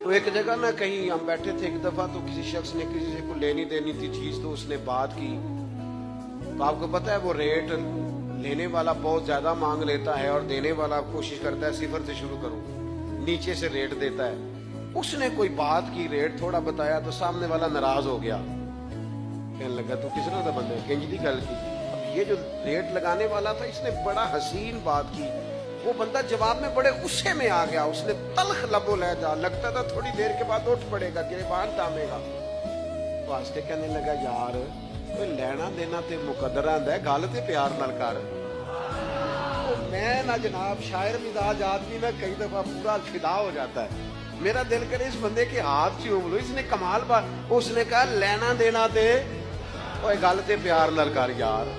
تو ایک جگہ نا کہیں ہم بیٹھے تھے ایک دفعہ، تو کسی شخص نے کسی سے کوئی لینی دینی تھی چیز، تو اس نے بات کی تو آپ کو پتا ہے وہ ریٹ لینے والا بہت زیادہ مانگ لیتا ہے اور دینے والا کوشش کرتا ہے صفر سے شروع کروں، نیچے سے ریٹ دیتا ہے۔ اس نے کوئی بات کی، ریٹ تھوڑا بتایا تو سامنے والا ناراض ہو گیا، کہنے لگا تو کس طرح کا بندہ ہے، کنج دی گل کی۔ اب یہ جو ریٹ لگانے والا تھا اس نے بڑا حسین بات کی، وہ بندہ جواب میں بڑے غصے میں آ گیا، اس نے تلخ لبو لہجہ، لگتا تھا تھوڑی دیر کے بعد اٹھ پڑے گا، گریبان تھامے گا۔ تو آستے کہنے لگا یار کوئی لینا دینا تے مقدر آندا ہے، گل تے پیار نال کر۔ میں نہ جناب شاعر مزاج آدمی میں کئی دفعہ پورا فدا ہو جاتا ہے، میرا دل کرے اس بندے کے ہاتھ چوم لو، اس نے کمال بات، اس نے کہا لینا دینا تے اوے گل تے پیار نال کر یار،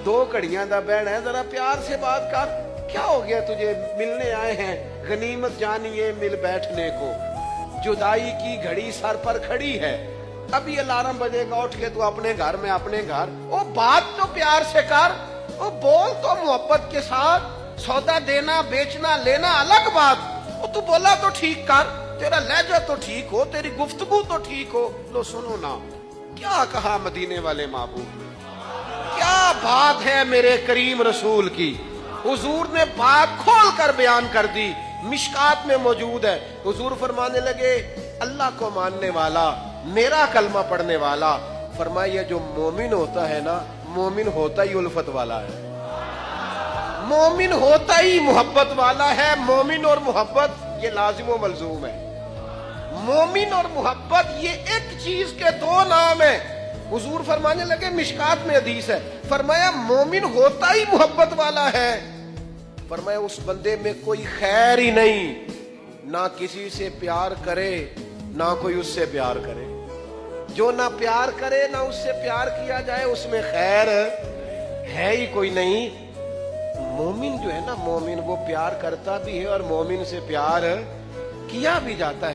دو گھڑیاں دا بہن ہے، ذرا پیار سے بات کر، کیا ہو گیا تجھے، ملنے آئے ہیں، غنیمت جانیے مل بیٹھنے کو، جدائی کی گھڑی سر پر کھڑی ہے، ابھی الارم بجے گا اٹھ کے تو اپنے گھر میں اپنے گھر، او بات تو پیار سے کر، او بول تو محبت کے ساتھ، سودا دینا بیچنا لینا الگ بات، او تو بولا تو ٹھیک کر، تیرا لہجہ تو ٹھیک ہو، تیری گفتگو تو ٹھیک ہو۔ لو سنو نا کیا کہا مدینے والے محبوب نے، کیا بات ہے میرے کریم رسول کی، حضور نے بات کھول کر بیان کر دی، مشکات میں موجود ہے۔ حضور فرمانے لگے اللہ کو ماننے والا، میرا کلمہ پڑھنے والا، فرمایا جو مومن ہوتا ہے نا، مومن ہوتا ہی الفت والا ہے، مومن ہوتا ہی محبت والا ہے۔ مومن اور محبت یہ لازم و ملزوم ہے، مومن اور محبت یہ ایک چیز کے دو نام ہیں۔ حضور فرمانے لگے مشکات میں حدیث ہے، فرمایا مومن ہوتا ہی محبت والا ہے، فرمایا اس بندے میں کوئی خیر ہی نہیں، نہ کسی سے پیار کرے نہ کوئی اس سے پیار کرے، جو نہ پیار کرے نہ اس سے پیار کیا جائے اس میں خیر ہے ہی کوئی نہیں۔ مومن جو ہے نا، مومن وہ پیار کرتا بھی ہے اور مومن سے پیار کیا بھی جاتا ہے۔